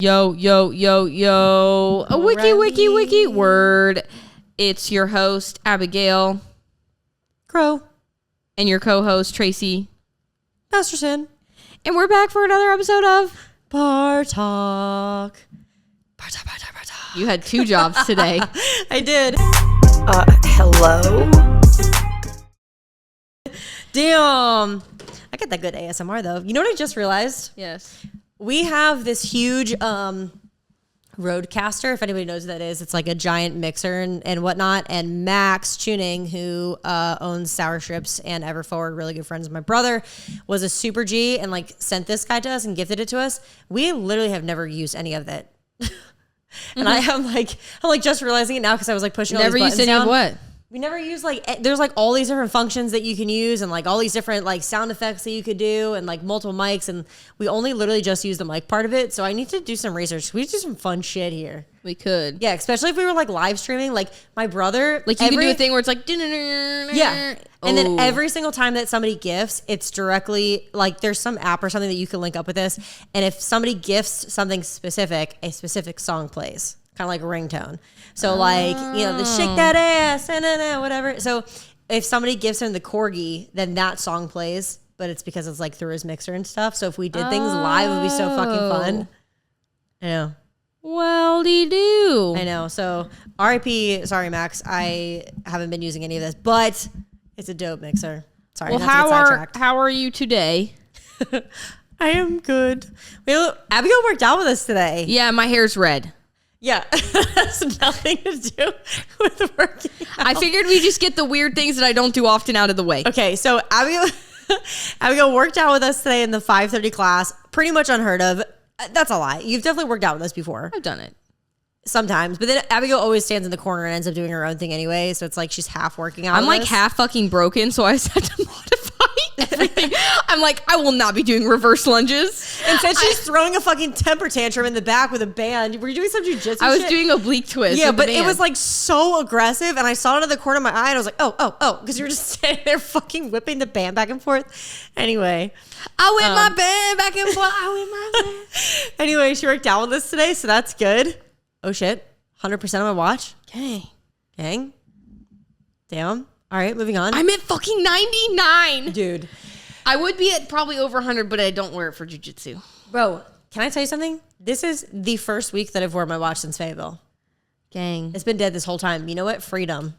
Yo, yo, yo, yo. A wiki word. It's your host, Abigail Crow. And your co-host, Tracy Masterson. And we're back for another episode of BarTalk. You had two jobs today. I did. Hello? Damn. I get that good ASMR though. You know what I just realized? Yes. We have this huge Rodecaster, if anybody knows what that is. It's like a giant mixer and whatnot. And Max Tuning, who owns Sour Strips and Everforward, really good friends of my brother, was a super G and like sent this guy to us and gifted it to us. We literally have never used any of it. And I'm like just realizing it now because I was like pushing all these buttons Never used any down. of what? We never use there's like all these different functions that you can use and like all these different like sound effects that you could do and like multiple mics, and we only literally just use the mic part of it. So I need to do some research. We do some fun shit here. We could. Yeah, especially if we were like live streaming. Like my brother, Like you can do a thing where it's like yeah. And then every single time that somebody gifts, it's directly like there's some app or something that you can link up with this. And if somebody gifts something specific, a specific song plays. Kind of like a ringtone. So like, you know, the shake that ass, whatever. So if somebody gives him the corgi, then that song plays, but it's because it's like through his mixer and stuff. So if we did things live, it would be so fucking fun. I know. Well-de-do. I know. So RIP, sorry, Max. I haven't been using any of this, but it's a dope mixer. Sorry. Well, how are you today? I am good. Abigail worked out with us today. Yeah, my hair's red. Yeah, that has nothing to do with working out. I figured we just get the weird things that I don't do often out of the way. Okay, so Abigail worked out with us today in the 5:30 class. Pretty much unheard of. That's a lie. You've definitely worked out with us before. I've done it. Sometimes, but then Abigail always stands in the corner and ends up doing her own thing anyway. So it's like she's half working out. I'm like half fucking broken, so I just had to modify everything. I'm like, I will not be doing reverse lunges. Instead, she's throwing a fucking temper tantrum in the back with a band. Were you doing some jujitsu? I was doing oblique twist. Yeah, but it was like so aggressive, and I saw it out of the corner of my eye, and I was like, oh, because you were just standing there fucking whipping the band back and forth. Anyway, I whip my band back and forth. I whip my band. Anyway, she worked out with us today, so that's good. Oh shit, 100% on my watch. Gang. Damn. All right, moving on. I'm at fucking 99. Dude. I would be at probably over 100, but I don't wear it for jujitsu. Bro, can I tell you something? This is the first week that I've worn my watch since Fayetteville. Gang. It's been dead this whole time. You know what? Freedom.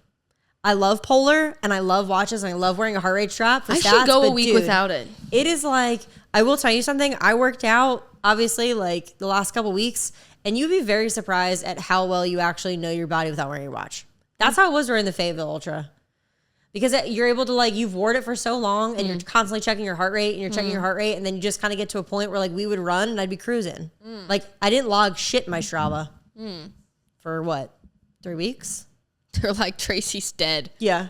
I love Polar, and I love watches, and I love wearing a heart rate strap for stats. I should go a week without it. It is like, I will tell you something. I worked out, obviously, like the last couple weeks, and you'd be very surprised at how well you actually know your body without wearing your watch. That's how it was during the Fayetteville Ultra. Because you're able to like, you've worn it for so long and you're constantly checking your heart rate and you're checking your heart rate. And then you just kind of get to a point where like we would run and I'd be cruising. Like I didn't log shit in my Strava for what? 3 weeks? They're like, Tracy's dead. Yeah.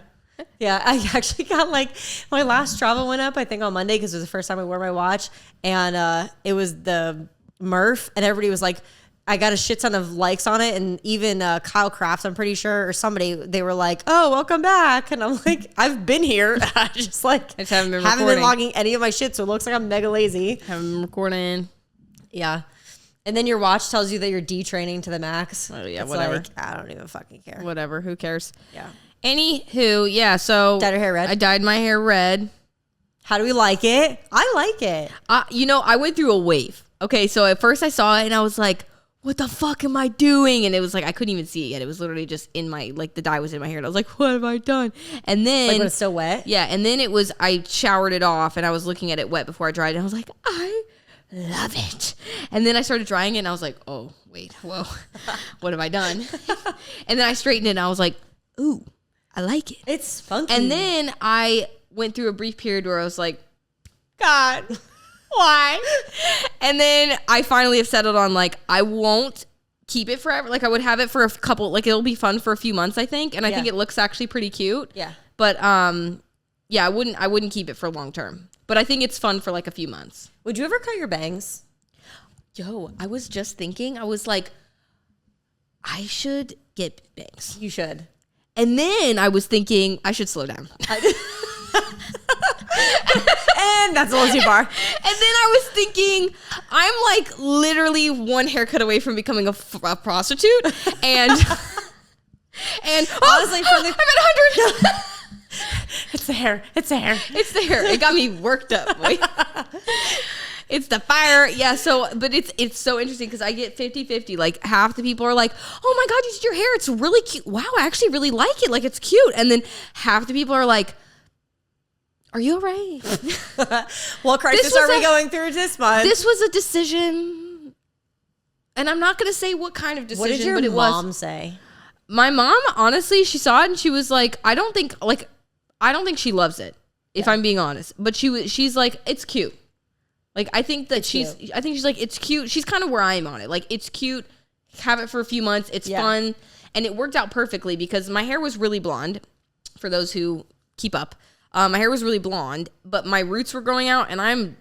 Yeah. I actually got like, my last Strava went up, I think on Monday, because it was the first time I wore my watch. And it was the Murph, and everybody was like, I got a shit ton of likes on it, and even Kyle Crafts, I'm pretty sure, or somebody, they were like, "Oh, welcome back," and I'm like, "I've been here." I just haven't been logging any of my shit, so it looks like I'm mega lazy. Haven't been recording. Yeah, and then your watch tells you that you're detraining to the max. Oh yeah, it's whatever. Like, I don't even fucking care. Whatever. Who cares? Yeah. Anywho, yeah. So dyed her hair red. I dyed my hair red. How do we like it? I like it. I went through a wave. Okay, so at first I saw it and I was like, what the fuck am I doing? And it was like, I couldn't even see it yet. It was literally just in my, like the dye was in my hair. And I was like, what have I done? And then. Like when it's still wet? Yeah. And then it was, I showered it off and I was looking at it wet before I dried it. And I was like, I love it. And then I started drying it and I was like, oh, wait, whoa. What have I done? And then I straightened it and I was like, ooh, I like it. It's funky. And then I went through a brief period where I was like, God, why? And then I finally have settled on like, I won't keep it forever. Like I would have it for a couple, like it'll be fun for a few months, I think. And I think it looks actually pretty cute. Yeah. But yeah, I wouldn't keep it for long term. But I think it's fun for like a few months. Would you ever cut your bangs? Yo, I was just thinking, I was like, I should get bangs. You should. And then I was thinking I should slow down. And that's a little too far. And then I was thinking, I'm like literally one haircut away from becoming a prostitute. And honestly, I'm at 100. It's the hair. It's the hair. It's the hair. It got me worked up, boy. It's the fire. Yeah, but it's so interesting because I get 50-50. Like half the people are like, oh my God, you did your hair. It's really cute. Wow, I actually really like it. Like it's cute. And then half the people are like, are you all right? What crisis are we going through this month? This was a decision. And I'm not going to say what kind of decision, what did your but it mom was. say? My mom, honestly, she saw it and she was like, I don't think she loves it, if I'm being honest. But she's like, it's cute. Like, I think she's like, it's cute. She's kind of where I am on it. Like, it's cute. Have it for a few months. It's fun. And it worked out perfectly because my hair was really blonde, for those who keep up. My hair was really blonde, but my roots were growing out, and I'm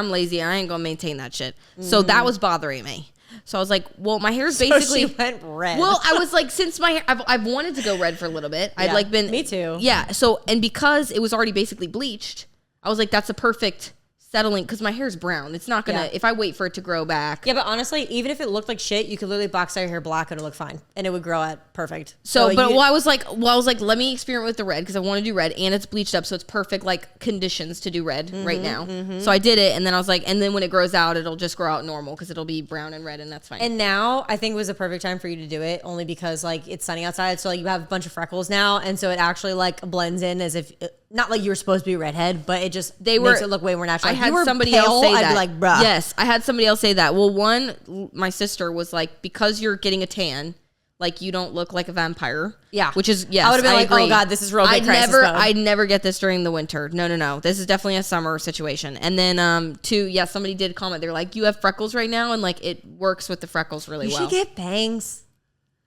lazy. I ain't gonna maintain that shit. So that was bothering me. So I was like, well, my hair's basically. So she went red. Well, I was like, since my hair, I've wanted to go red for a little bit. I'd like been. Me too. Yeah. So, and because it was already basically bleached, I was like, that's a perfect settling, because my hair's brown. It's not gonna, if I wait for it to grow back. Yeah, but honestly, even if it looked like shit, you could literally box out your hair black and it'll look fine. And it would grow out perfect. I was like, let me experiment with the red because I want to do red and it's bleached up. So it's perfect like conditions to do red right now. So I did it. And then I was like, and then when it grows out, it'll just grow out normal because it'll be brown and red and that's fine. And now I think was a perfect time for you to do it only because like it's sunny outside. So like you have a bunch of freckles now. And so it actually like blends in as if, not like you were supposed to be a redhead, but it just makes it look way more natural. I had somebody else say that. I'd be like, bruh. Yes, I had somebody else say that. Well, my sister was like, because you're getting a tan, like you don't look like a vampire. Yeah. Which is, yes, I would have been like, agree. Oh God, this is real big crisis mode. I'd never get this during the winter. No. This is definitely a summer situation. And then, somebody did comment. They're like, you have freckles right now, and like it works with the freckles really well. You should get bangs.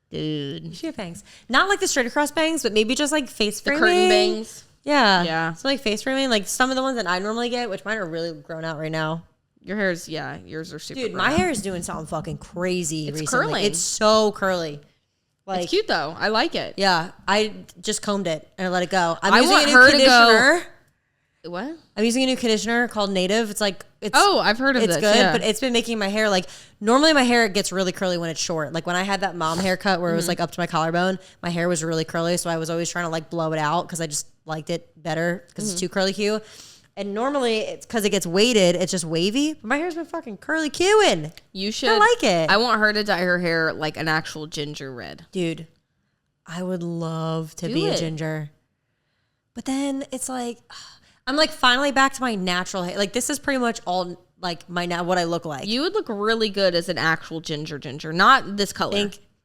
Dude. You should get bangs. Not like the straight across bangs, but maybe just like face framing. The curtain bangs. Yeah. So like face framing, like some of the ones that I normally get, which mine are really grown out right now. Your hair's, yours are super. Dude, my hair is doing something fucking crazy recently. Curling. It's so curly. Like, it's cute though. I like it. Yeah. I just combed it and I let it go. I want her to go. What? I'm using a new conditioner called Native. It's like, I've heard of this. It's good, but it's been making my hair like, normally my hair gets really curly when it's short. Like when I had that mom haircut where it was like up to my collarbone, my hair was really curly. So I was always trying to like blow it out because I just liked it better because it's too curly Q. And normally it's because it gets weighted, it's just wavy. But my hair's been fucking curly Qing. You should. I like it. I want her to dye her hair like an actual ginger red. Dude, I would love to be a ginger. But then it's like, I'm like finally back to my natural hair. Like this is pretty much all like what I look like. You would look really good as an actual ginger, not this color.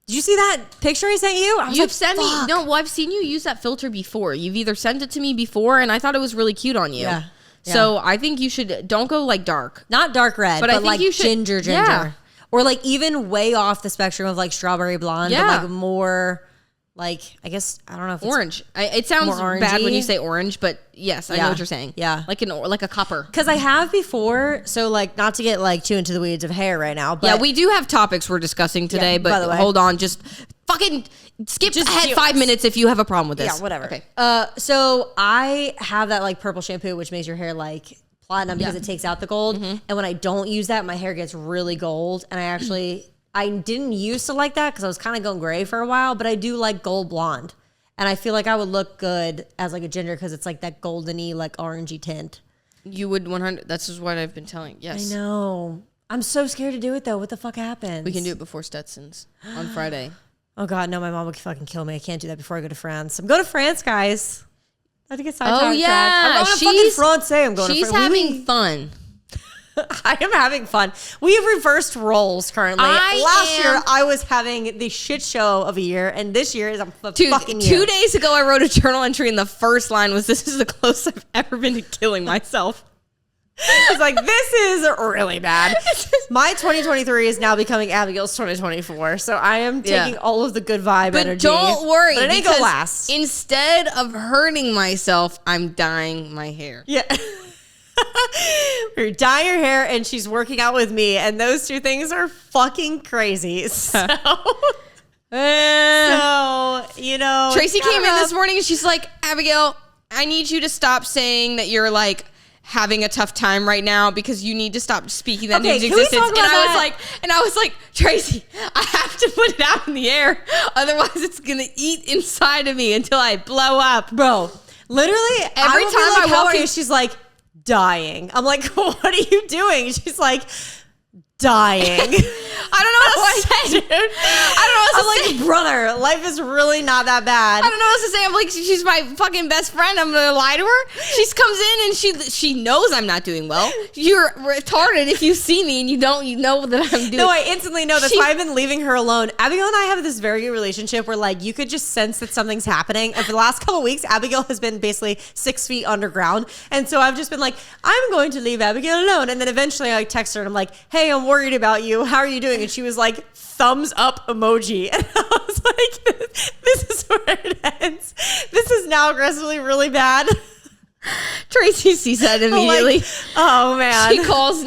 Did you see that picture I sent you? You've sent me. No, well, I've seen you use that filter before. You've either sent it to me before, and I thought it was really cute on you. Yeah. So I think you should, don't go like dark. Not dark red, but I think like you should, ginger. Yeah. Or like even way off the spectrum of like strawberry blonde, but like more like, I guess, I don't know if orange. It sounds bad when you say orange, but yes, I know what you're saying. Yeah. Like a copper. Because I have before, so like not to get like too into the weeds of hair right now, but we do have topics we're discussing today, but by the way, hold on, just fucking skip ahead 5 minutes if you have a problem with this. Yeah, whatever. Okay. So I have that like purple shampoo, which makes your hair like platinum because it takes out the gold. And when I don't use that, my hair gets really gold. And I didn't used to like that because I was kind of going gray for a while, but I do like gold blonde. And I feel like I would look good as like a ginger because it's like that goldeny, like orangey tint. You would 100. That's just what I've been telling. Yes. I know. I'm so scared to do it though. What the fuck happens? We can do it before Stetson's on Friday. Oh God, no, my mom would fucking kill me. I can't do that before I go to France. I'm going to France, guys. I think it's sidetracked. Oh yeah. I'm going to fucking France. I'm going to France. She's having fun. I am having fun. We have reversed roles currently. Last year, I was having the shit show of a year, and this year is a fucking year. 2 days ago, I wrote a journal entry, and the first line was, "This is the closest I've ever been to killing myself." I was like, this is really bad. My 2023 is now becoming Abigail's 2024, so I am taking all of the good vibe energy. But don't worry, but it ain't gonna last. Instead of hurting myself, I'm dyeing my hair. Yeah. We're dyeing her hair and she's working out with me, and those two things are fucking crazy. So, you know, Tracy came in this morning and she's like, Abigail, I need you to stop saying that you're like having a tough time right now because you need to stop speaking that Okay, into can we existence. talk about that? And I was like, Tracy, I have to put it out in the air. Otherwise it's going to eat inside of me until I blow up. Bro, literally every time I walk in, she's like dying. I'm like, what are you doing? She's like, dying. I don't know what to say. Dude. I don't know what to say. I'm like, brother, life is really not that bad. I don't know what to say. I'm like, she's my fucking best friend. I'm gonna lie to her. She comes in and she knows I'm not doing well. You're retarded if you see me and you know that I'm doing. No, I instantly know. That's why I've been leaving her alone. Abigail and I have this very good relationship where like you could just sense that something's happening. And for the last couple of weeks, Abigail has been basically 6 feet underground. And so I've just been like, I'm going to leave Abigail alone. And then eventually I text her and I'm like, hey, I'm worried about you. How are you doing? And she was like, thumbs up emoji. And I was like, this is where it ends. This is now aggressively really bad. Tracy sees that immediately. Like, oh man. She calls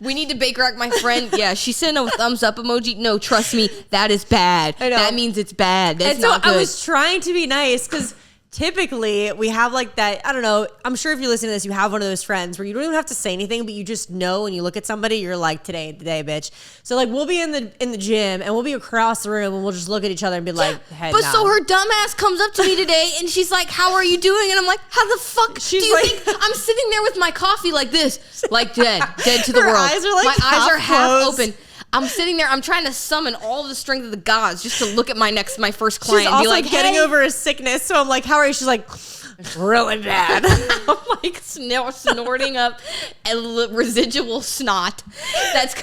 we need to bake rack my friend. Yeah, she sent a thumbs up emoji. No, trust me, that is bad. I know. That means it's bad. That's not good. I was trying to be nice because typically we have like that, I don't know, I'm sure if you're listening to this, you have one of those friends where you don't even have to say anything, but you just know when you look at somebody, you're like, today ain't the day, bitch. So like we'll be in the gym and we'll be across the room and we'll just look at each other and be like, head but down. So her dumb ass comes up to me today and she's like, how are you doing? And I'm like, how the fuck do you think I'm sitting there with my coffee like this, like dead to the her world. Eyes are like my eyes are half closed. open. I'm sitting there. I'm trying to summon all the strength of the gods just to look at my first client She's and also be like, getting hey. over a sickness. So I'm like, how are you? She's like, really bad. I'm like snorting up a residual snot that's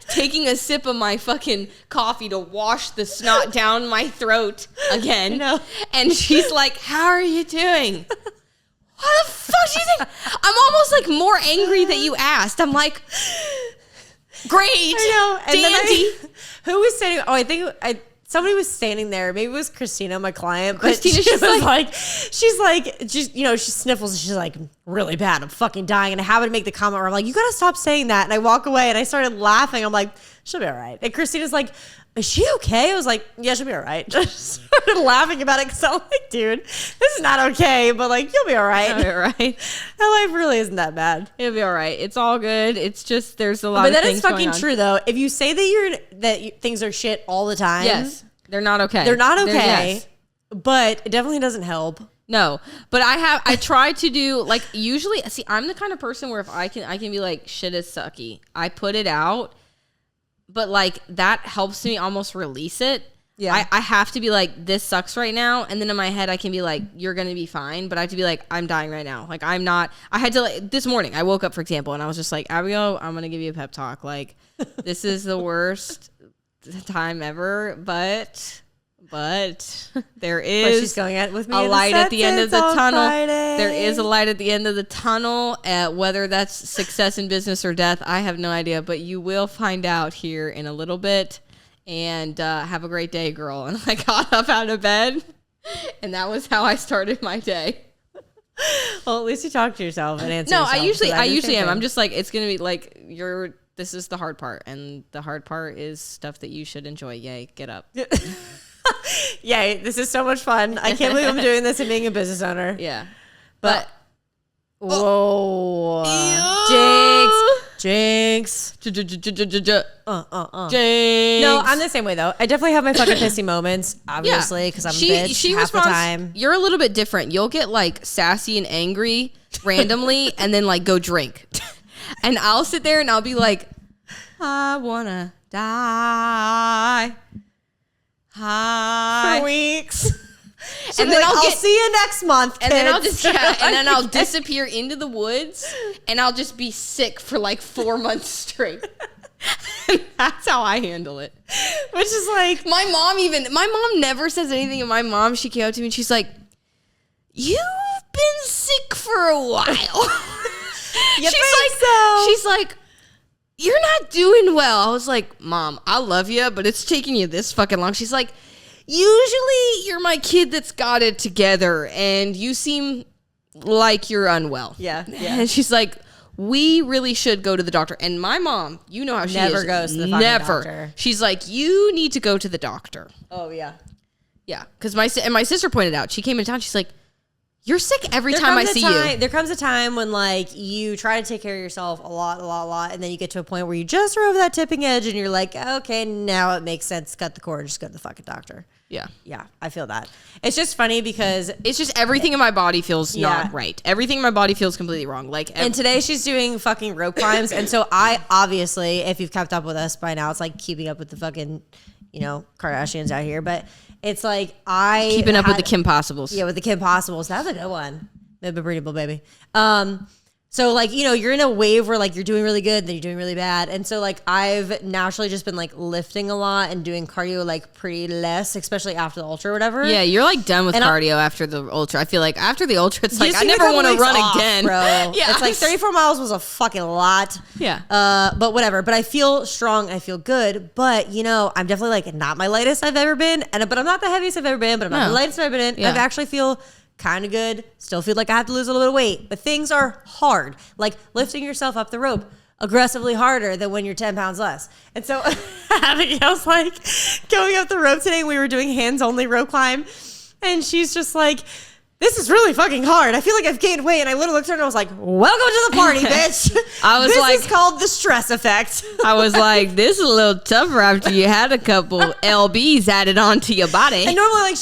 taking a sip of my fucking coffee to wash the snot down my throat again. No. And she's like, how are you doing? What the fuck do you think? I'm almost like more angry that you asked. I'm like, great. I know. And dandy. Who was standing? Oh, I think somebody was standing there. Maybe it was Christina, my client. But Christina, she's like, just, you know, she sniffles and she's like, really bad. I'm fucking dying. And I happen to make the comment where I'm like, you gotta stop saying that. And I walk away and I started laughing. I'm like, she'll be all right. And Christina's like, is she okay? I was like, yeah, she'll be all right. Just started laughing about it because I'm like, dude, this is not okay. But like, you'll be all right. You'll be all right. That life really isn't that bad. It'll be all right. It's all good. It's just there's a lot of things going on. But that is fucking true though. If you say that things are shit all the time, yes, they're not okay. They're not okay. Yes. But it definitely doesn't help. No, but I try to do like usually. See, I'm the kind of person where if I can be like, shit is sucky. I put it out. But like that helps me almost release it. Yeah. I have to be like, this sucks right now. And then in my head, I can be like, you're going to be fine. But I have to be like, I'm dying right now. Like I'm not, I had to like, this morning I woke up, for example, and I was just like, Abigail, I'm going to give you a pep talk. Like this is the worst time ever, but there is she's going at with me a light at the end of the tunnel. Friday. There is a light at the end of the tunnel. Whether that's success in business or death, I have no idea. But you will find out here in a little bit. And have a great day, girl. And I got up out of bed, and that was how I started my day. Well, at least you talk to yourself and answer. No, yourself, I usually am. I'm just like, it's gonna be like this is the hard part, and the hard part is stuff that you should enjoy. Yay, get up. Yay, this is so much fun. I can't believe I'm doing this and being a business owner. Yeah. But whoa. Jinx. Jinx. No, I'm the same way though. I definitely have my fucking pissy moments, obviously, because I'm a bitch half the time. You're a little bit different. You'll get like sassy and angry randomly and then like go drink. And I'll sit there and I'll be like, I wanna die. Hi. For weeks. And then I'll see you next month, kids. And then I'll just and then I'll disappear into the woods and I'll just be sick for like 4 months straight. That's how I handle it. Which is like my mom never says anything, and my mom, she came up to me and she's like, you've been sick for a while. She's like, you're not doing well. I was like, Mom, I love you, but it's taking you this fucking long. She's like, usually you're my kid that's got it together and you seem like you're unwell. Yeah. And she's like, we really should go to the doctor. And my mom, you know how she never is. Goes to the fucking doctor. She's like, you need to go to the doctor. Oh, yeah. Yeah. Because my sister pointed out, she came in town, she's like, You're sick every time I see you. There comes a time when like you try to take care of yourself a lot, and then you get to a point where you just are over that tipping edge, and you're like, okay, now it makes sense. Cut the cord. Just go to the fucking doctor. Yeah, I feel that. It's just funny because it's just everything in my body feels not right. Everything in my body feels completely wrong. And today she's doing fucking rope climbs, and so I obviously, if you've kept up with us by now, it's like keeping up with the fucking, Kardashians out here, but. It's like keeping up with the Kim Possibles. Yeah, with the Kim Possibles. That's a good one. Breedable baby. So like, you're in a wave where like you're doing really good, then you're doing really bad. And so like I've naturally just been like lifting a lot and doing cardio like pretty less, especially after the ultra or whatever. Yeah, you're like done with cardio after the ultra. I feel like after the ultra, it's like I never want to run again. Bro. Yeah. It's like 34 miles was a fucking lot. Yeah. But whatever. But I feel strong. I feel good. But I'm definitely like not my lightest I've ever been. But I'm not the heaviest I've ever been. But I'm not the lightest I've ever been in. Yeah. I actually feel kind of good. Still feel like I have to lose a little bit of weight, but things are hard. Like lifting yourself up the rope, aggressively harder than when you're 10 pounds less. And so Abigail's like going up the rope today. We were doing hands only rope climb, and she's just like, this is really fucking hard. I feel like I've gained weight. And I literally looked at her and I was like, welcome to the party, bitch. This is called the stress effect. I was like, this is a little tougher after you had a couple LBs added onto your body. And normally like,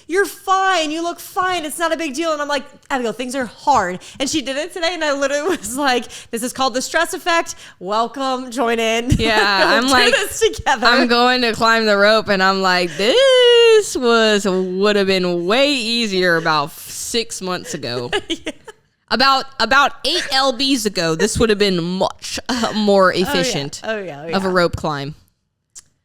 you're fine. You look fine. It's not a big deal. And I'm like, Abigail, things are hard. And she did it today. And I literally was like, this is called the stress effect. Welcome. Join in. Yeah. I'm like, this together. I'm going to climb the rope. And I'm like, this would have been way easier about 6 months ago. Yeah. About 8 lbs ago, this would have been much more efficient of a rope climb.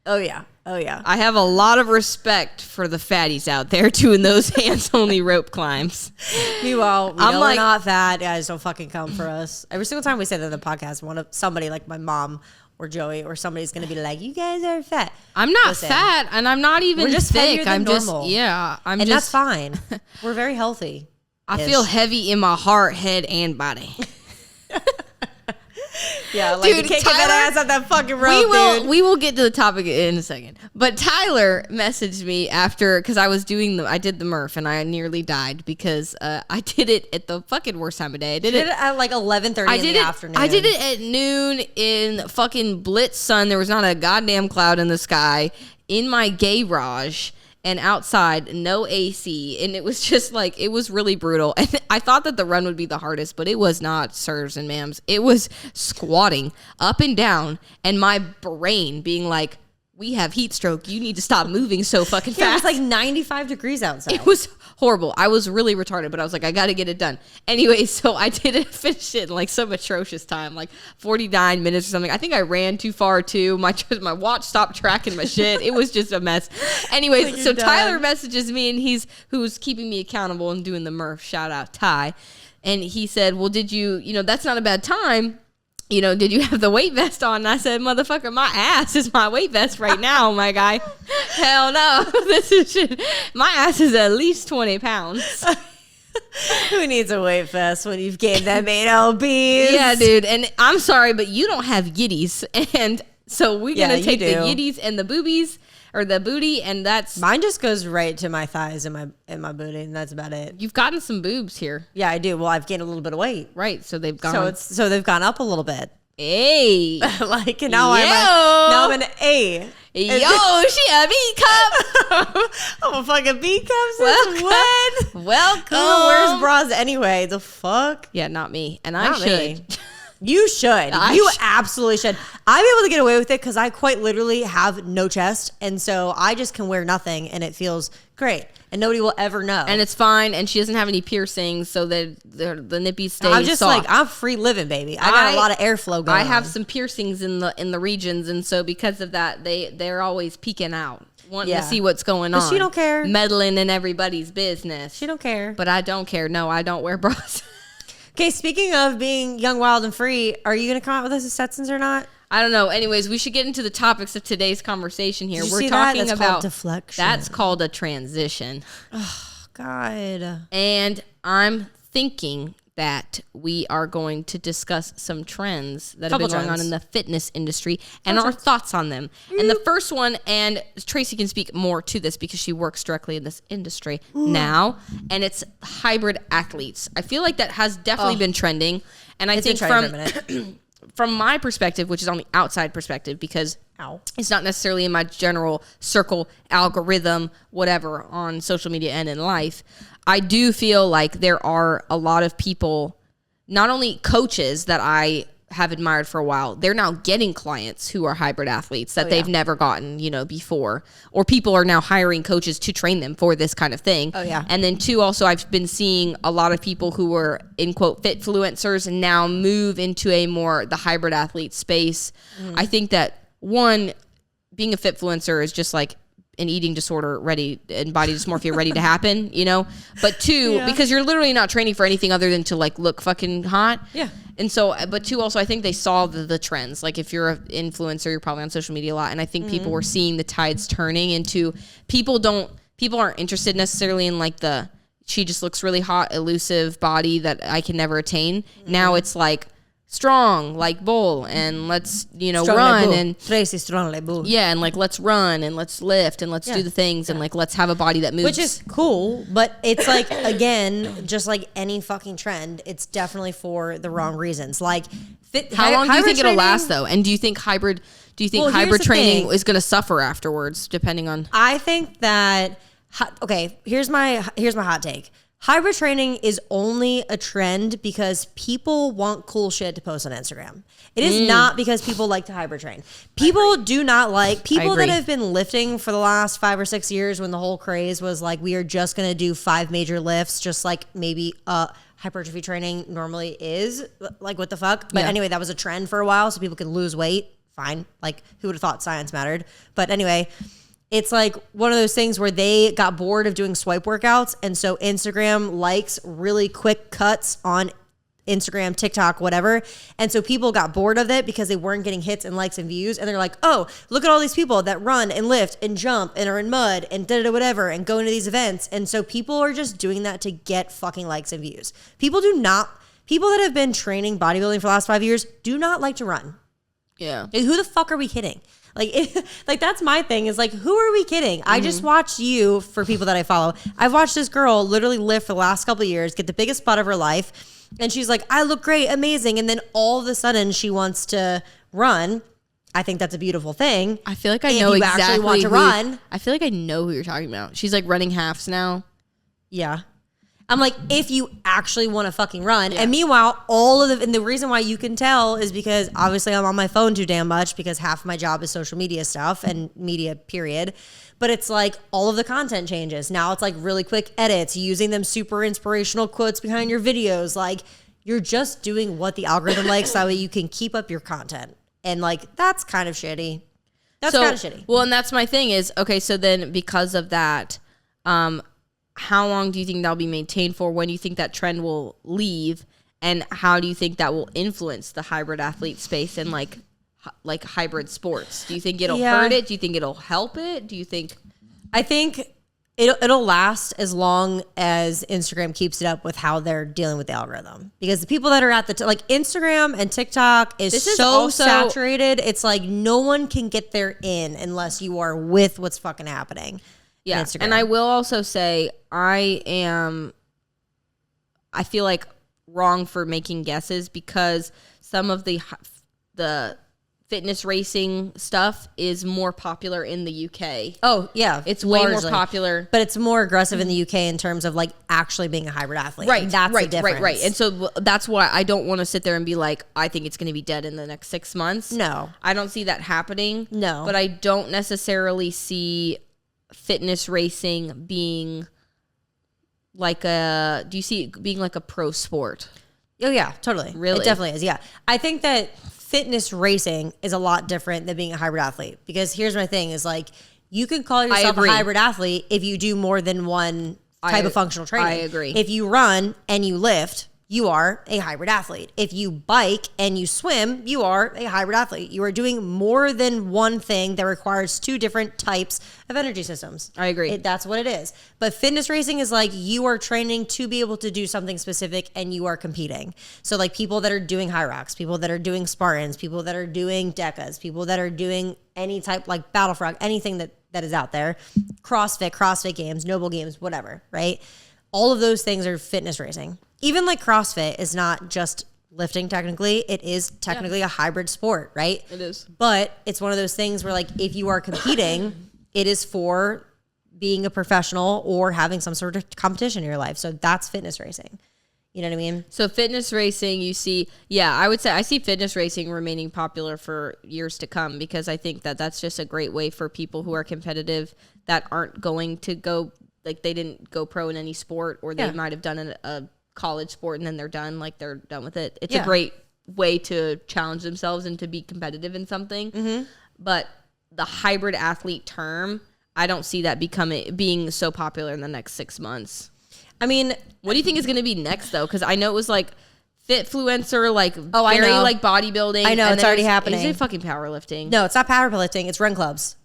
Oh yeah. I have a lot of respect for the fatties out there doing those hands-only rope climbs. Meanwhile, we're not fat. Guys, don't fucking come for us. Every single time we say that in the podcast, somebody like my mom or Joey or somebody's gonna be like, "You guys are fat." I'm not fat, and I'm not even thick. I'm normal. And that's fine. We're very healthy. I feel heavy in my heart, head, and body. Yeah, like dude, kicking that ass up that fucking rope, we will get to the topic in a second. But Tyler messaged me after, because I did the Murph, and I nearly died because I did it at the fucking worst time of day. I did it at like 11:30 in the afternoon. I did it at noon in fucking blitz sun. There was not a goddamn cloud in the sky in my garage. And outside, no AC. And it was just like, it was really brutal. And I thought that the run would be the hardest, but it was not, sirs and ma'ams. It was squatting up and down and my brain being like, we have heat stroke. You need to stop moving so fucking fast. It was like 95 degrees outside. It was horrible. I was really retarded, but I was like, I got to get it done. Anyway, so I did finish it in like some atrocious time, like 49 minutes or something. I think I ran too far too. My watch stopped tracking my shit. It was just a mess. Anyway, so Tyler messages me, and who's keeping me accountable and doing the Murph. Shout out Ty. And he said, well, did you that's not a bad time. Did you have the weight vest on? And I said, motherfucker, my ass is my weight vest right now, my guy. Hell no. My ass is at least 20 pounds. Who needs a weight vest when you've gained that 8 lbs? Yeah, dude. And I'm sorry, but you don't have yitties. And so we're going to take the yitties and the boobies, or the booty, and that's... Mine just goes right to my thighs and my booty, and that's about it. You've gotten some boobs here. Yeah, I do. Well, I've gained a little bit of weight. Right, so they've gone... So they've gone up a little bit. Hey. Like, now I'm an A. Yo, she a B cup. I'm a fucking B cup since when? Welcome. Oh, where's bras anyway? The fuck? Yeah, not me. And I should. You should. You absolutely should. I'm able to get away with it because I quite literally have no chest. And so I just can wear nothing and it feels great. And nobody will ever know. And it's fine. And she doesn't have any piercings, so that the nippies stay I'm just soft. I'm free living, baby. I got a lot of airflow going on. I have some piercings in the regions. And so because of that, they're always peeking out. Wanting to see what's going on. But she don't care. Meddling in everybody's business. She don't care. But I don't care. No, I don't wear bras. Okay, speaking of being young, wild, and free, are you going to come out with us as Stetsons or not? I don't know. Anyways, we should get into the topics of today's conversation here. We're talking about deflection. That's called a transition. Oh, God. And I'm thinking that we are going to discuss some trends that have been going on in the fitness industry and our thoughts on them. And the first one, and Tracy can speak more to this because she works directly in this industry now, and it's hybrid athletes. I feel like that has definitely been trending. And I think from my perspective, which is on the outside perspective, because it's not necessarily in my general circle, algorithm, whatever, on social media and in life, I do feel like there are a lot of people, not only coaches that I have admired for a while, they're now getting clients who are hybrid athletes that they've never gotten, before. Or people are now hiring coaches to train them for this kind of thing. Oh, yeah. And then two, also, I've been seeing a lot of people who were, in quote, fitfluencers and now move into the hybrid athlete space. I think that, one, being a fitfluencer is just like an eating disorder and body dysmorphia ready to happen, But two, because you're literally not training for anything other than to like look fucking hot. Yeah. And so, but two, also, I think they saw the trends. Like if you're an influencer, you're probably on social media a lot. And I think people were seeing the tides turning into people aren't interested necessarily in like she just looks really hot, elusive body that I can never attain. Now it's like, strong like bull, and let's run and Tracy strong like bull. Yeah, and like let's run and let's lift and let's do the things and like let's have a body that moves, which is cool. But it's like, again, just like any fucking trend, it's definitely for the wrong reasons. Like, how long do you think it'll last though? And do you think hybrid training is going to suffer afterwards, depending on? I think that here's my hot take. Hybrid training is only a trend because people want cool shit to post on Instagram. It is not because people like to hybrid train. People do not like people that have been lifting for the last 5 or 6 years when the whole craze was like, we are just going to do 5 major lifts, just like maybe hypertrophy training normally is. Like, what the fuck? But anyway, that was a trend for a while so people could lose weight. Fine. Like, who would have thought science mattered? But anyway, it's like one of those things where they got bored of doing swipe workouts. And so Instagram likes really quick cuts on Instagram, TikTok, whatever. And so people got bored of it because they weren't getting hits and likes and views. And they're like, oh, look at all these people that run and lift and jump and are in mud and whatever and go into these events. And so people are just doing that to get fucking likes and views. People that have been training bodybuilding for the last 5 years do not like to run. Yeah. Like, who the fuck are we kidding? Like that's my thing, is like, who are we kidding? I just watched you, for people that I follow. I've watched this girl literally lift for the last couple of years, get the biggest butt of her life. And she's like, I look great, amazing. And then all of a sudden she wants to run. I think that's a beautiful thing. I feel like I know exactly actually want to run. I feel like I know who you're talking about. She's like running halves now. Yeah. I'm like, if you actually want to fucking run. Yeah. And meanwhile, and the reason why you can tell is because obviously I'm on my phone too damn much because half of my job is social media stuff and media, period. But it's like all of the content changes. Now it's like really quick edits, using them super inspirational quotes behind your videos. Like, you're just doing what the algorithm likes, that way you can keep up your content. And like, that's kind of shitty. That's kind of shitty. Well, and that's my thing is, okay, so then because of that, how long do you think that'll be maintained for? When do you think that trend will leave? And how do you think that will influence the hybrid athlete space and like hybrid sports? Do you think it'll hurt it? Do you think it'll help it? Do you think? I think it'll last as long as Instagram keeps it up with how they're dealing with the algorithm. Because the people that are at like Instagram and TikTok is so saturated. It's like no one can get there in unless you are with what's fucking happening. Yeah, and I will also say I feel like wrong for making guesses because some of the fitness racing stuff is more popular in the UK. Oh, yeah. It's way more popular. But it's more aggressive in the UK in terms of like actually being a hybrid athlete. Right, that's the difference. Right. And so that's why I don't want to sit there and be like, I think it's going to be dead in the next 6 months. No. I don't see that happening. No. But I don't necessarily see fitness racing being like do you see it being like a pro sport? Oh yeah, totally. Really? It definitely is. Yeah. I think that fitness racing is a lot different than being a hybrid athlete, because here's my thing is like, you can call yourself a hybrid athlete if you do more than one type of functional training. I agree. If you run and you lift, you are a hybrid athlete. If you bike and you swim, you are a hybrid athlete. You are doing more than one thing that requires two different types of energy systems. I agree. That's what it is. But fitness racing is like you are training to be able to do something specific and you are competing. So like people that are doing high rocks, people that are doing Spartans, people that are doing Decas, people that are doing any type like Battle Frog, anything that is out there, CrossFit games, Noble Games, whatever, right? All of those things are fitness racing. Even like CrossFit is not just lifting technically. It is technically a hybrid sport, right? It is. But it's one of those things where like if you are competing, it is for being a professional or having some sort of competition in your life. So that's fitness racing. You know what I mean? So fitness racing, you see, I would say I see fitness racing remaining popular for years to come because I think that that's just a great way for people who are competitive that aren't going to go, like they didn't go pro in any sport or they might have done a college sport and then they're done with it. It's a great way to challenge themselves and to be competitive in something. Mm-hmm. But the hybrid athlete term, I don't see that being so popular in the next 6 months. I mean, what do you think is going to be next though? Because I know it was like Fitfluencer, like very like bodybuilding. I know it's already happening. Is it fucking powerlifting? No, it's not powerlifting. It's run clubs.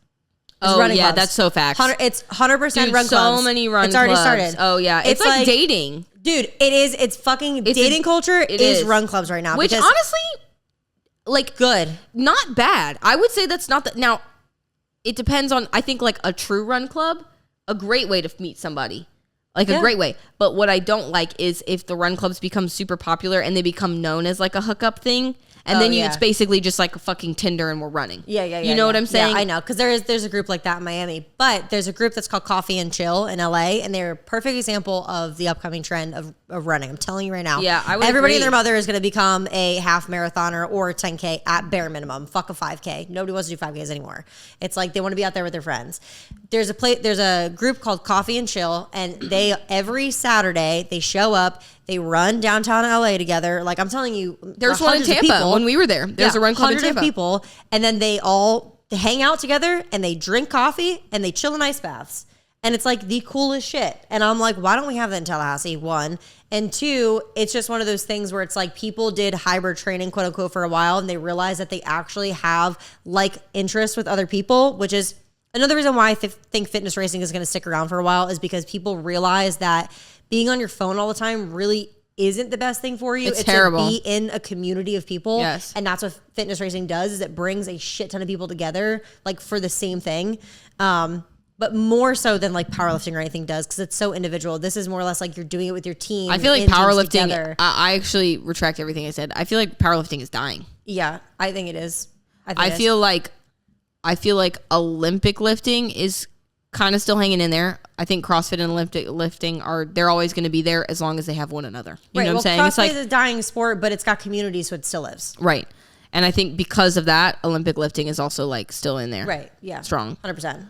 It's running clubs. That's so facts. It's 100% Dude, run clubs. So many run clubs. It's already started. Oh yeah, it's like dating. Dude, it is. It's fucking dating culture. It is run clubs right now. Which honestly, like good, not bad. I would say that's not the now. It depends on. I think like a true run club, a great way to meet somebody. Like a great way. But what I don't like is if the run clubs become super popular and they become known as like a hookup thing. And then it's basically just like a fucking Tinder and we're running. Yeah. You know what I'm saying? Yeah, I know. Because there's a group like that in Miami. But there's a group that's called Coffee and Chill in LA. And they're a perfect example of the upcoming trend of running. I'm telling you right now. Yeah, I would Everybody agree. and their mother is going to become a half marathoner or a 10K at bare minimum. Fuck a 5K. Nobody wants to do 5Ks anymore. It's like they want to be out there with their friends. There's a group called Coffee and Chill. And they every Saturday, they show up. They run downtown LA together. Like I'm telling you, there's one in Tampa when we were there. There's a run club in Tampa. Of people, and then they hang out together and they drink coffee and they chill in ice baths. And it's like the coolest shit. And I'm like, why don't we have that in Tallahassee? One. And two, it's just one of those things where it's like people did hybrid training, quote unquote, for a while, and they realized that they actually have like interests with other people, which is another reason why I think fitness racing is going to stick around for a while, is because people realize that being on your phone all the time really isn't the best thing for you. It's terrible. To be in a community of people. Yes. And that's what fitness racing does, is it brings a shit ton of people together, like for the same thing. But more so than like powerlifting or anything does, because it's so individual. This is more or less like you're doing it with your team. I feel like powerlifting, I actually retract everything I said. I feel like powerlifting is dying. Yeah, I think it is. I feel like Olympic lifting is kind of still hanging in there. I think CrossFit and Olympic lifting they're always going to be there as long as they have one another. You know what I'm saying? CrossFit it's like is a dying sport, but it's got community, so it still lives. Right. And I think because of that, Olympic lifting is also like still in there. Right. Yeah. Strong. 100%.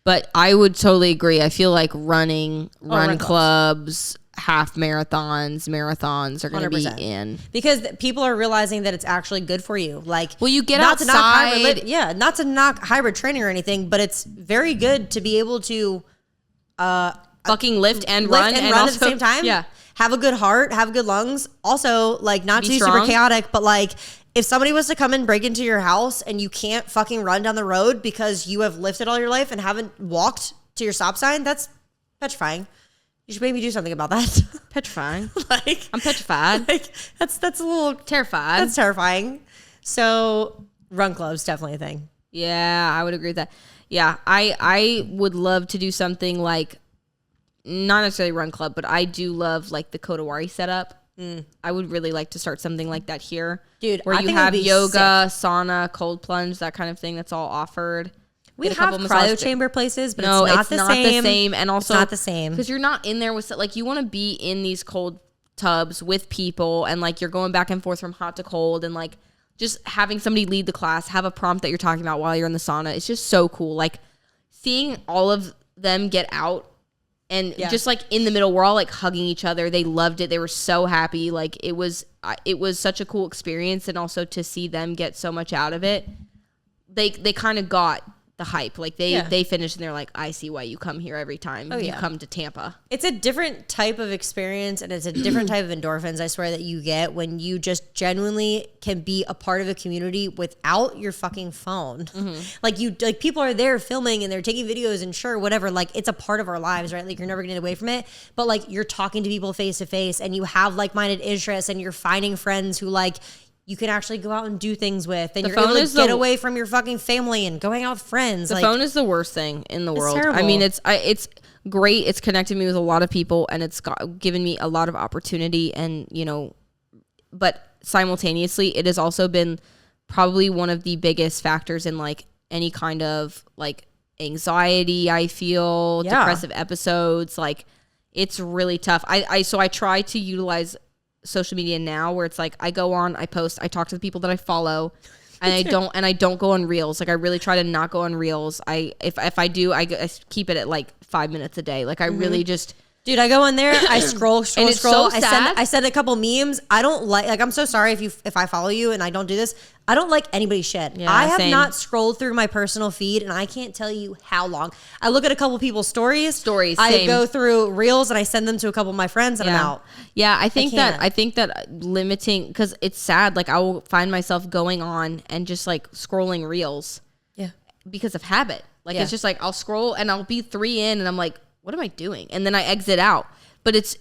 But I would totally agree. I feel like run clubs, half marathons are going to be in. Because people are realizing that it's actually good for you. Like, well, you get outside. Not to knock hybrid training or anything, but it's very good to be able to fucking lift and run also, at the same time. Yeah. Have a good heart, have good lungs. Also, like, not too super chaotic, but like, if somebody was to come and break into your house and you can't fucking run down the road because you have lifted all your life and haven't walked to your stop sign, that's petrifying. You should maybe do something about that. Petrifying. Like, I'm petrified. Like, that's a little terrified. That's terrifying. So run clubs, definitely a thing. Yeah, I would agree with that. Yeah, I would love to do something like, not necessarily run club, but I do love like the Kodawari setup. I would really like to start something like that here. Dude, where you have yoga, sauna, cold plunge, that kind of thing that's all offered. We have cryo chamber places, but no, it's not the same. And also, it's not the same. Because you're not in there with, like, you want to be in these cold tubs with people, and like you're going back and forth from hot to cold, and like just having somebody lead the class, have a prompt that you're talking about while you're in the sauna. It's just so cool. Like seeing all of them get out and just like in the middle, we're all like hugging each other. They loved it. They were so happy. Like it was such a cool experience. And also to see them get so much out of it. They kind of got the hype. Like they finish and they're like, I see why you come here every time you come to Tampa. It's a different type of experience, and it's a different type of endorphins, I swear, that you get when you just genuinely can be a part of a community without your fucking phone. Like people are there filming and they're taking videos and sure, whatever, like it's a part of our lives, right? Like you're never gonna get away from it, but like you're talking to people face to face and you have like-minded interests and you're finding friends who like you can actually go out and do things with, and you're able to get away from your fucking family and going out with friends. The phone is the worst thing in the world. Terrible. I mean, it's great. It's connected me with a lot of people, and it's given me a lot of opportunity. And but simultaneously, it has also been probably one of the biggest factors in like any kind of like anxiety. I feel depressive episodes. Like it's really tough. So I try to utilize social media now where it's like I go on, I post, I talk to the people that I follow, and I don't go on reels. Like I really try to not go on reels. If I do, I keep it at like 5 minutes a day. Like I really just Dude, I go in there, I scroll. And it's so sad. I send a couple memes. I don't like I'm so sorry if I follow you and I don't do this. I don't like anybody's shit. Yeah, I have same. not scrolled through my personal feed and I can't tell you how long. I look at a couple people's stories. I same. go through reels and I send them to a couple of my friends and I'm out. Yeah, I think that limiting, because it's sad, like I will find myself going on and just like scrolling reels. Yeah. Because of habit. Like it's just like I'll scroll and I'll be 3 in and I'm like, what am I doing? And then I exit out. But it's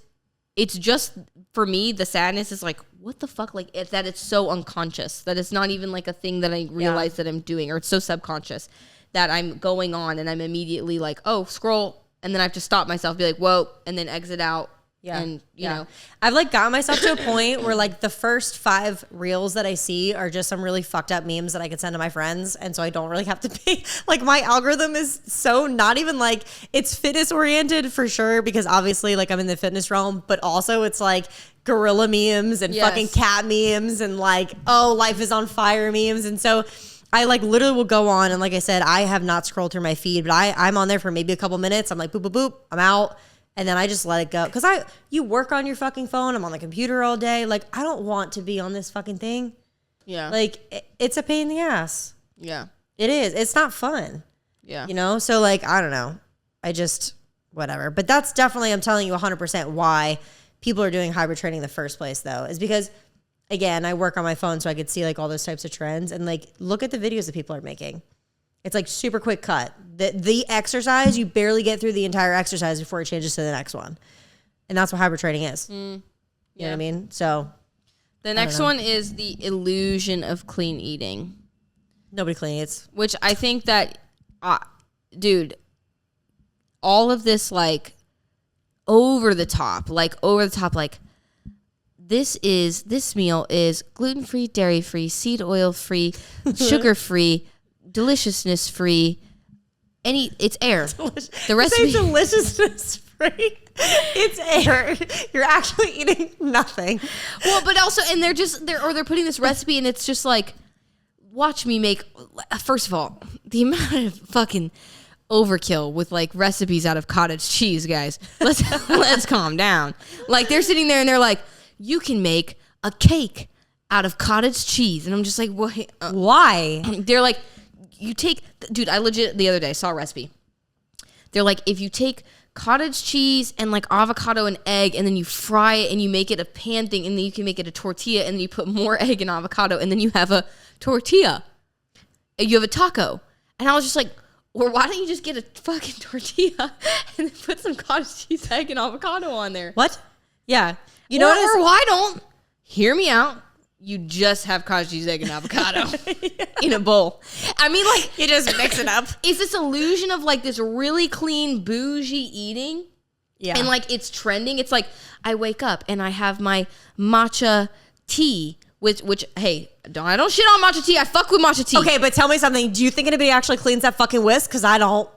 just, for me, the sadness is like, what the fuck? Like it's so unconscious that it's not even like a thing that I realize that I'm doing, or it's so subconscious that I'm going on and I'm immediately like, oh, scroll. And then I have to stop myself, be like, whoa, and then exit out. Yeah. And you know, I've like gotten myself to a point where like the first 5 reels that I see are just some really fucked up memes that I could send to my friends. And so I don't really have to pay. Like my algorithm is so not even like, it's fitness oriented for sure, because obviously like I'm in the fitness realm, but also it's like gorilla memes and fucking cat memes and like, oh, life is on fire memes. And so I like literally will go on. And like I said, I have not scrolled through my feed, but I'm on there for maybe a couple minutes. I'm like, boop, boop, boop, I'm out. And then I just let it go. Because you work on your fucking phone. I'm on the computer all day. Like, I don't want to be on this fucking thing. Yeah. Like, it's a pain in the ass. Yeah. It is. It's not fun. Yeah. You know? So, like, I don't know. I just, whatever. But that's definitely, I'm telling you 100% why people are doing hybrid training in the first place, though. Is because, again, I work on my phone so I could see, like, all those types of trends. And, like, look at the videos that people are making. It's like super quick cut. The exercise, you barely get through the entire exercise before it changes to the next one. And that's what hybrid training is. You know what I mean? So the next one is the illusion of clean eating. Nobody clean eats. Which I think that, dude, all of this like over the top, like this meal is gluten-free, dairy-free, seed oil-free, sugar-free, deliciousness free. It's air. The recipe deliciousness free. It's air. You're actually eating nothing. Well, but also, and they're putting this recipe, and it's just like, watch me make. First of all, the amount of fucking overkill with like recipes out of cottage cheese, guys. Let's calm down. Like they're sitting there and they're like, you can make a cake out of cottage cheese, and I'm just like, why? They're like, dude, I legit the other day saw a recipe. They're like, if you take cottage cheese and like avocado and egg and then you fry it and you make it a pan thing and then you can make it a tortilla and then you put more egg and avocado and then you have a tortilla. And you have a taco. And I was just like, or why don't you just get a fucking tortilla and then put some cottage cheese, egg, and avocado on there? What? Yeah. You know what? Or why don't, hear me out, you just have cottage cheese, egg, and avocado in a bowl. I mean, like, you just mix it up. It's this illusion of like this really clean, bougie eating. Yeah. And like it's trending. It's like I wake up and I have my matcha tea, which hey, I don't shit on matcha tea. I fuck with matcha tea. Okay, but tell me something. Do you think anybody actually cleans that fucking whisk? Because I don't.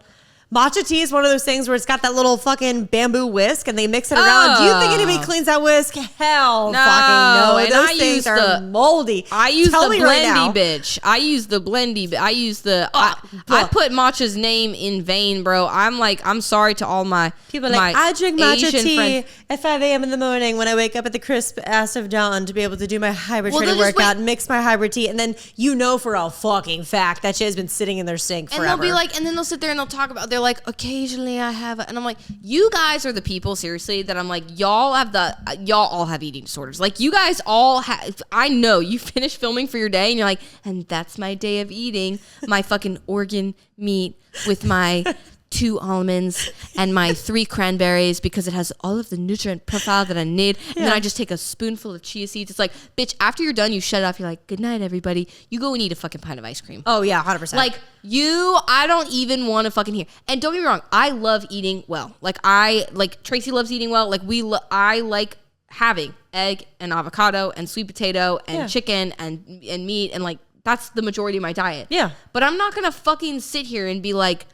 Matcha tea is one of those things where it's got that little fucking bamboo whisk and they mix it around. Do you think anybody cleans that whisk? Hell No. fucking no. And Those I things use are moldy. I use Tell the me right now. blendy, bitch. I use the blendy. I use the. I put matcha's name in vain, bro. I'm sorry to all my people are like, I drink matcha Asian tea friends. at 5 a.m. in the morning when I wake up at the crisp ass of dawn to be able to do my hybrid training they'll just workout and mix my hybrid tea. And then you know for a fucking fact that shit has been sitting in their sink forever. And they'll be like, and then they'll sit there and they'll talk about, they're like, occasionally I have, and I'm like, you guys are the people, seriously, that I'm like, y'all all have eating disorders. Like, you guys all have, I know you finish filming for your day and you're like, and that's my day of eating my fucking organ meat with my 2 almonds and my 3 cranberries because it has all of the nutrient profile that I need. And then I just take a spoonful of chia seeds. It's like, bitch, after you're done, you shut it off. You're like, good night, everybody. You go and eat a fucking pint of ice cream. Oh, yeah, 100%. Like, I don't even want to fucking hear. And don't get me wrong, I love eating well. Like Tracy loves eating well. Like, I like having egg and avocado and sweet potato and chicken and meat. And, like, that's the majority of my diet. Yeah. But I'm not going to fucking sit here and be like,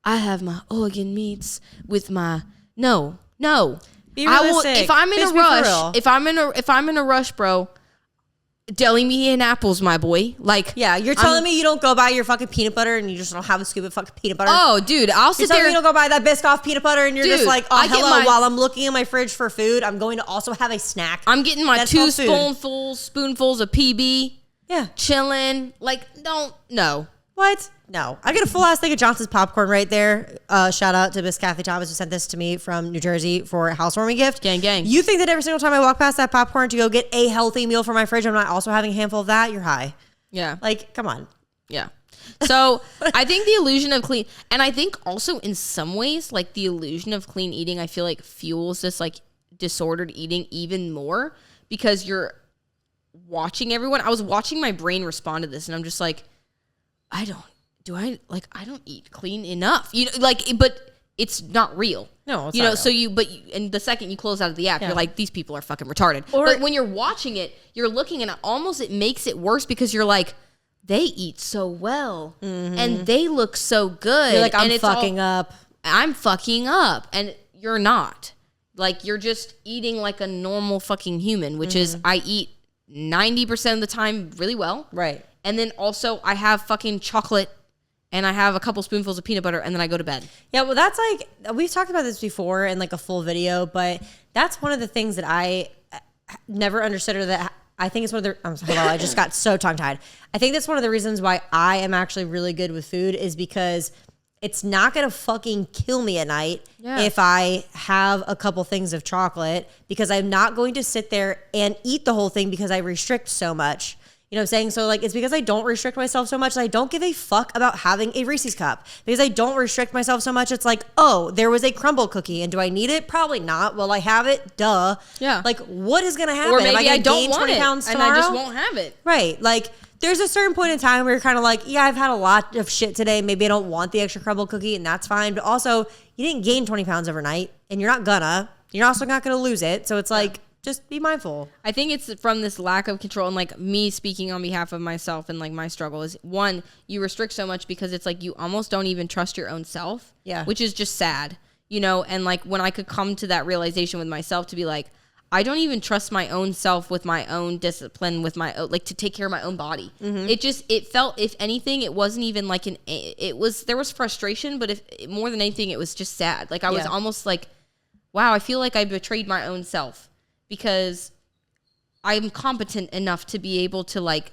I have my organ meats with my no. Be I will realistic. if I'm in Bitch, a be for rush. real. If I'm in a rush, bro. Deli me and apples, my boy. Like, yeah, you're telling me you don't go buy your fucking peanut butter and you just don't have a scoop of fucking peanut butter? oh, dude, I'll You're sit telling there. me you don't go buy that Biscoff peanut butter and you're Dude, just like, oh, I get hello, my- while I'm looking in my fridge for food, I'm going to also have a snack. I'm getting my That's 2 called food. spoonfuls of PB. Yeah. Chilling. Like, no. What? No. I get a full ass thing of Johnson's popcorn right there. Shout out to Miss Kathy Thomas who sent this to me from New Jersey for a housewarming gift. Gang, gang. You think that every single time I walk past that popcorn to go get a healthy meal for my fridge, I'm not also having a handful of that? You're high. Yeah. Like, come on. Yeah. So I think the illusion of clean, and I think also in some ways, like the illusion of clean eating, I feel like fuels this like disordered eating even more because you're watching everyone. I was watching my brain respond to this and I'm just like, I don't eat clean enough, but it's not real. No, it's you not know, real. And the second you close out of the app, you're like, these people are fucking retarded. But when you're watching it, you're looking and it makes it worse because you're like, they eat so well and they look so good. You're like, I'm and fucking up. I'm fucking up. And you're not. Like, you're just eating like a normal fucking human, which is I eat 90% of the time really well. Right. And then also I have fucking chocolate and I have a couple spoonfuls of peanut butter and then I go to bed. Yeah, well, that's like, we've talked about this before in like a full video, but that's one of the things that I never understood, or that I think it's one of the, hello, I just got so tongue tied. I think that's one of the reasons why I am actually really good with food is because it's not going to fucking kill me at night if I have a couple things of chocolate, because I'm not going to sit there and eat the whole thing because I restrict so much. You know what I'm saying? So like, it's because I don't restrict myself so much that I don't give a fuck about having a Reese's cup. Because I don't restrict myself so much, it's like, oh, there was a crumble cookie and do I need it? Probably not. Well, I have it. Duh. Yeah. Like, what is going to happen? Or maybe Am I gonna don't gain want 20 it pounds and tomorrow? I just won't have it. Right. Like, there's a certain point in time where you're kind of like, yeah, I've had a lot of shit today. Maybe I don't want the extra crumble cookie, and that's fine. But also, you didn't gain 20 pounds overnight, and you're not gonna. You're also not gonna lose it. So it's like, just be mindful. I think it's from this lack of control, and like me speaking on behalf of myself and like my struggle is, one, you restrict so much because it's like you almost don't even trust your own self. Yeah. Which is just sad, you know? And like when I could come to that realization with myself to be like, I don't even trust my own self with my own discipline, with my like to take care of my own body. It felt, if anything, it wasn't even like there was frustration, but if more than anything, it was just sad. Like I was almost like, wow, I feel like I betrayed my own self because I'm competent enough to be able to like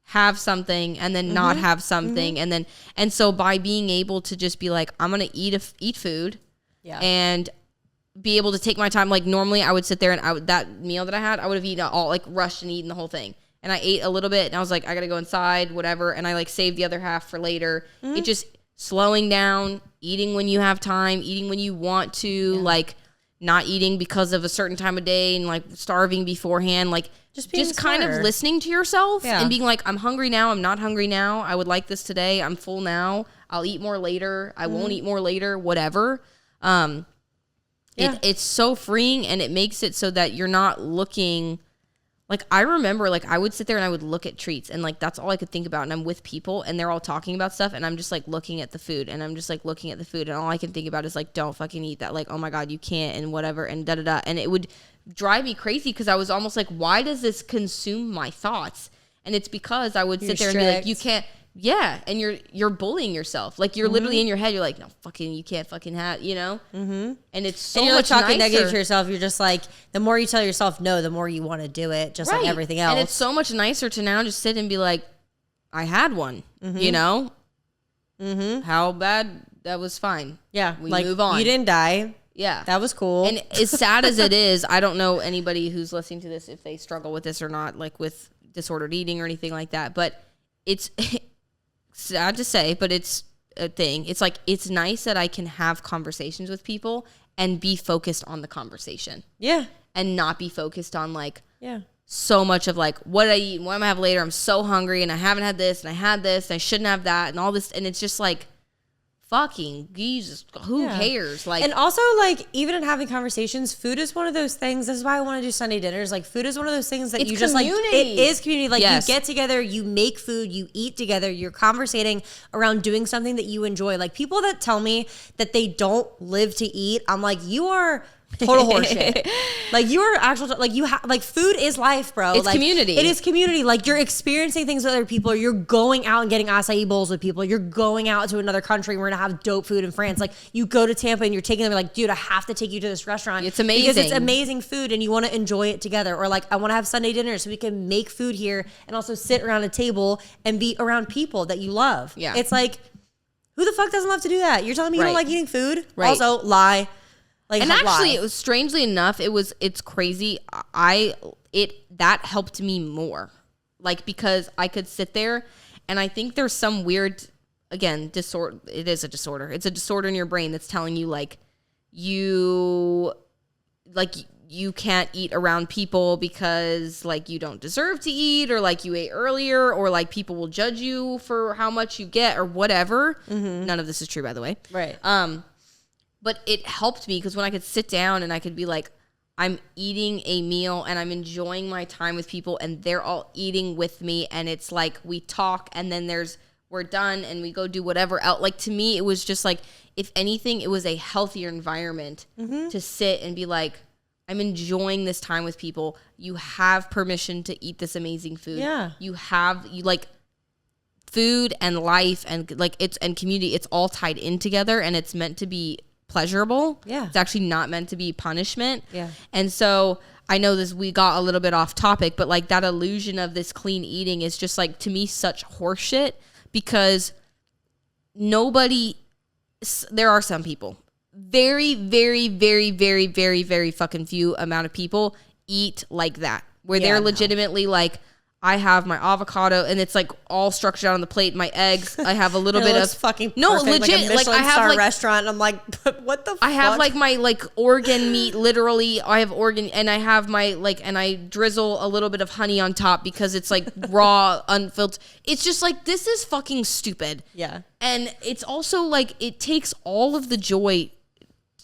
have something and then not have something. And so by being able to just be like, I'm going to eat food and be able to take my time. Like normally I would sit there and that meal that I had, I would have eaten all, like rushed and eaten the whole thing. And I ate a little bit and I was like, I got to go inside, whatever. And I like saved the other half for later. It just slowing down, eating when you have time, eating when you want to, like not eating because of a certain time of day and like starving beforehand. Like just kind of listening to yourself and being like, I'm hungry now. I'm not hungry now. I would like this today. I'm full now. I'll eat more later. I won't eat more later, whatever. It's so freeing, and it makes it so that you're not looking Like, I remember, like, I would sit there and I would look at treats, and, like, that's all I could think about. And I'm with people, and they're all talking about stuff, and I'm just, like, looking at the food, and I'm just, like, looking at the food, and all I can think about is, like, don't fucking eat that. Like, oh, my God, you can't, and whatever, and da-da-da. And it would drive me crazy because I was almost like, why does this consume my thoughts? And it's because I would sit there and be like, you can't. Yeah, and you're bullying yourself. Like, you're literally in your head. You're like, no, fucking, you can't fucking have, you know? Mm-hmm. And it's so and you're much talking nicer. negative to yourself. You're just like, the more you tell yourself no, the more you want to do it, just like everything else. And it's so much nicer to now just sit and be like, I had one, you know? Mm-hmm. How bad? That was fine. Yeah. We move on. You didn't die. Yeah. That was cool. And as sad as it is, I don't know anybody who's listening to this if they struggle with this or not, like with disordered eating or anything like that. But it's sad to say, but it's a thing. It's like, it's nice that I can have conversations with people and be focused on the conversation. Yeah. And not be focused on like, so much of like, what did I eat? What am I have later? I'm so hungry and I haven't had this and I had this and I shouldn't have that and all this. And it's just like, fucking Jesus, who cares? Like, and also, like, even in having conversations, food is one of those things. This is why I want to do Sunday dinners. Like, food is one of those things that it's you just community. like. It is community. Like, you get together, you make food, you eat together, you're conversating around doing something that you enjoy. Like, people that tell me that they don't live to eat, I'm like, you are total horseshit. Like, you are actual, like, you have, like, food is life, bro. It's like, community. It is community. Like, you're experiencing things with other people. You're going out and getting acai bowls with people. You're going out to another country. We're gonna have dope food in France. Like, you go to Tampa and you're taking them, like, dude, I have to take you to this restaurant. It's amazing. Because it's amazing food and you want to enjoy it together. Or like, I want to have Sunday dinner so we can make food here and also sit around a table and be around people that you love. Yeah. It's like, who the fuck doesn't love to do that? You're telling me you don't like eating food? Right. Also, lie. Like, and actually, it was strangely enough, it's crazy. That helped me more, like, because I could sit there, and I think there's some weird, again, disorder. It is a disorder. It's a disorder in your brain that's telling you like you can't eat around people because like you don't deserve to eat, or like you ate earlier, or like people will judge you for how much you get or whatever. Mm-hmm. None of this is true, by the way. Right. But it helped me because when I could sit down and I could be like, I'm eating a meal and I'm enjoying my time with people and they're all eating with me, and it's like we talk and then we're done and we go do whatever else. Like, to me, it was just like, if anything, it was a healthier environment to sit and be like, I'm enjoying this time with people. You have permission to eat this amazing food. Yeah. You like food and life and like and community. It's all tied in together, and it's meant to be pleasurable. Yeah. It's actually not meant to be punishment. Yeah. And so I know we got a little bit off topic, but like that illusion of this clean eating is just like, to me, such horseshit, because there are some people, very, very, very, very, very, very fucking few amount of people eat like that, where they're legitimately like, I have my avocado and it's like all structured out on the plate. My eggs, I have a little bit of fucking no, perfect, legit. like, a I have star like restaurant. And I'm like, what the fuck? I have like my like organ meat, literally. I have organ, and I have my like, and I drizzle a little bit of honey on top because it's like raw, unfiltered. It's just like, this is fucking stupid. Yeah. And it's also like, it takes all of the joy,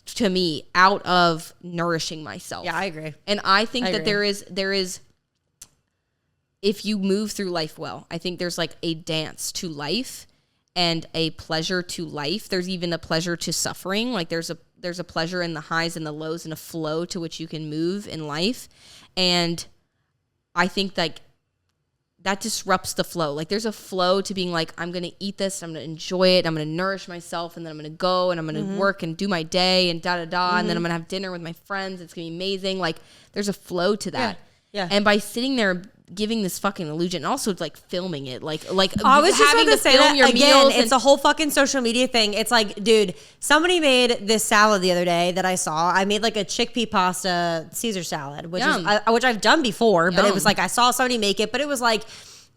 to me, out of nourishing myself. Yeah, I agree. And I think that there is, if you move through life well, I think there's like a dance to life and a pleasure to life. There's even a pleasure to suffering. Like there's a pleasure in the highs and the lows, and a flow to which you can move in life. And I think like that disrupts the flow. Like there's a flow to being like, I'm going to eat this, I'm going to enjoy it, I'm going to nourish myself, and then I'm going to go and I'm going to work and do my day and da-da-da, and then I'm going to have dinner with my friends. It's going to be amazing. Like there's a flow to that. Yeah. And by sitting there giving this fucking illusion, and also like filming it, like I was just having about to say film that your again. meals. It's a whole fucking social media thing. It's like, dude, somebody made this salad the other day that I saw. I made like a chickpea pasta Caesar salad, which I've done before, but it was like, I saw somebody make it, but it was like,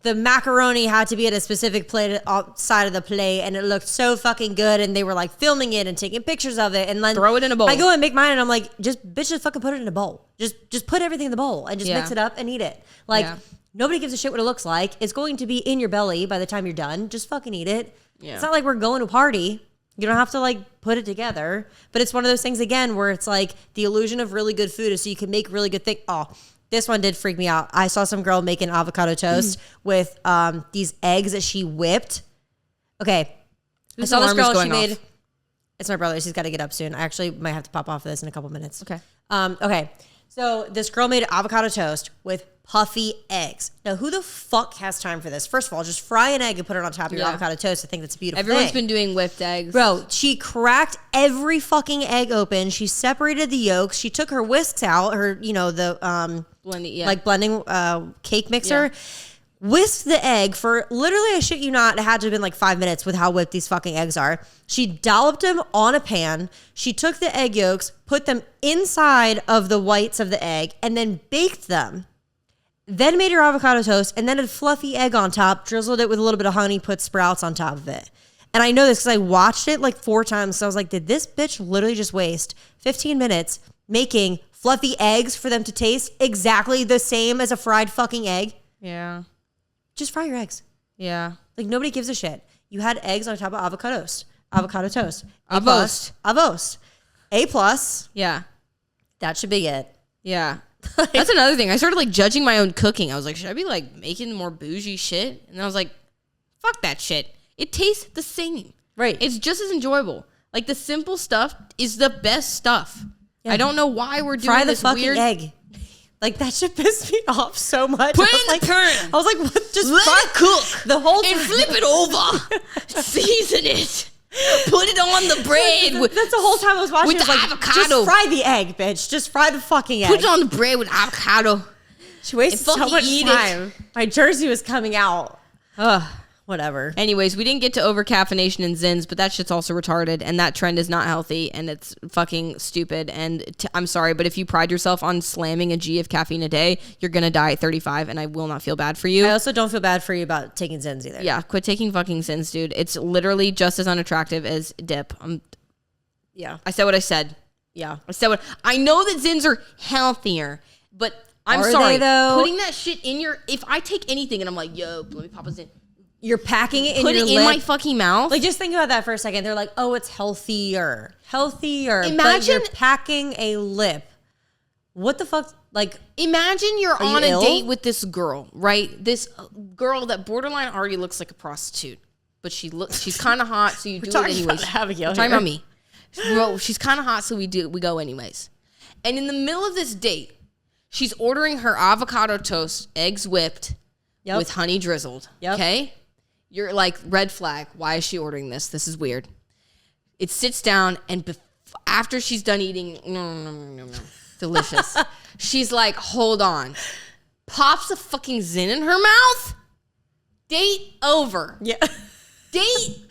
the macaroni had to be at a specific plate outside of the plate, and it looked so fucking good. And they were like filming it and taking pictures of it, and then throw it in a bowl. I go and make mine, and I'm like, just fucking put it in a bowl. Just put everything in the bowl and just mix it up and eat it. Like nobody gives a shit what it looks like. It's going to be in your belly by the time you're done. Just fucking eat it. Yeah. It's not like we're going to a party. You don't have to like put it together. But it's one of those things again where it's like the illusion of really good food is so you can make really good things. Oh, this one did freak me out. I saw some girl making avocado toast with these eggs that she whipped. Okay. I saw this girl, she made... It's my brother. She's got to get up soon. I actually might have to pop off this in a couple minutes. Okay. Okay. So this girl made avocado toast with puffy eggs. Now, who the fuck has time for this? First of all, just fry an egg and put it on top of your avocado toast. I think that's a beautiful Everyone's thing. been doing whipped eggs. Bro, she cracked every fucking egg open. She separated the yolks. She took her whisks out, her, you know, the blending cake mixer. Yeah. Whisked the egg for literally, I shit you not, it had to have been like 5 minutes with how whipped these fucking eggs are. She dolloped them on a pan. She took the egg yolks, put them inside of the whites of the egg, and then baked them. Then made her avocado toast, and then a fluffy egg on top, drizzled it with a little bit of honey, put sprouts on top of it. And I know this because I watched it like 4 times. So I was like, did this bitch literally just waste 15 minutes making fluffy eggs for them to taste exactly the same as a fried fucking egg? Yeah. Just fry your eggs. Yeah. Like, nobody gives a shit. You had eggs on top of avocado toast. Avost. A+. Yeah. That should be it. Yeah. That's another thing. I started like judging my own cooking. I was like, should I be like making more bougie shit? And I was like, fuck that shit. It tastes the same. Right. It's just as enjoyable. Like the simple stuff is the best stuff. Yeah. I don't know why we're doing this fucking weird egg. Like, that shit pissed me off so much. Put it in the pan. I was like, what? Just let it cook the whole time. And flip it over. Season it. Put it on the bread. That's the whole time I was watching. With the like, avocado. Just fry the egg, bitch. Just fry the fucking egg. Put it on the bread with avocado. She wasted so much time. My jersey was coming out. Ugh. Whatever. Anyways, we didn't get to over caffeination and Zins, but that shit's also retarded, and that trend is not healthy, and it's fucking stupid. And I'm sorry, but if you pride yourself on slamming a G of caffeine a day, you're gonna die at 35, and I will not feel bad for you. I also don't feel bad for you about taking Zins either. Yeah, quit taking fucking Zins, dude. It's literally just as unattractive as dip. Yeah. I said what I said. Yeah. I know that Zins are healthier, but I'm Are sorry. they, though? Putting that shit in your... If I take anything and I'm like, yo, let me pop a Zin... You're packing it in your lip. Put it in my fucking mouth. Like, just think about that for a second. They're like, oh, it's healthier. Imagine but you're packing a lip. What the fuck? Like, imagine you're on a date with this girl, right? This girl that borderline already looks like a prostitute, but she's kind of hot, so you do it anyways. Talking about me. Bro, she's kind of hot, so we go anyways. And in the middle of this date, she's ordering her avocado toast, eggs whipped, with honey drizzled. Okay? You're like, red flag. Why is she ordering this? This is weird. It sits down, and after she's done eating, no, delicious. She's like, hold on. Pops a fucking Zin in her mouth. Date over. Yeah. Date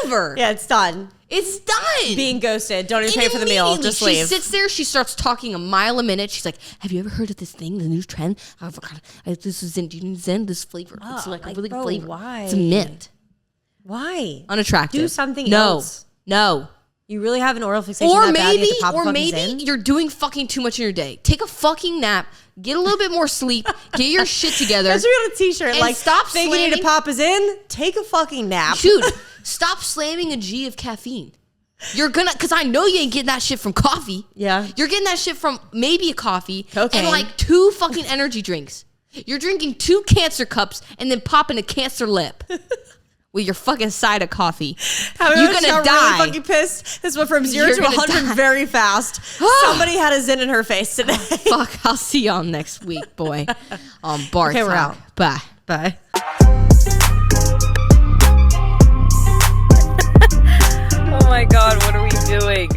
over. Yeah, it's done. It's done. Being ghosted. Don't even pay for the meal. Just leave. She sits there. She starts talking a mile a minute. She's like, have you ever heard of this thing, the new trend? Avocado. This is Zin. Do you need Zin? This flavor. It's like a really good flavor. Why? It's a mint. Why? Unattractive. Do something else. No. You really have an oral fixation that bad, you have to pop a fucking Zin? You're doing fucking too much in your day. Take a fucking nap. Get a little bit more sleep. Get your shit together. That's real a t-shirt. And like, stop thinking you need to pop a Zin? Take a fucking nap. Dude, stop slamming a G of caffeine. You're gonna, because I know you ain't getting that shit from coffee. Yeah. You're getting that shit from maybe a coffee. Cocaine. And like 2 fucking energy drinks. You're drinking 2 cancer cups and then popping a cancer lip. With your fucking side of coffee. You're gonna die. Really fucking pissed. This went from 0 to 100 very fast. Somebody had a Zin in her face today. Fuck, I'll see y'all next week, boy. On BarTalk. Okay, we're out. Bye. Bye. Oh my God, what are we doing?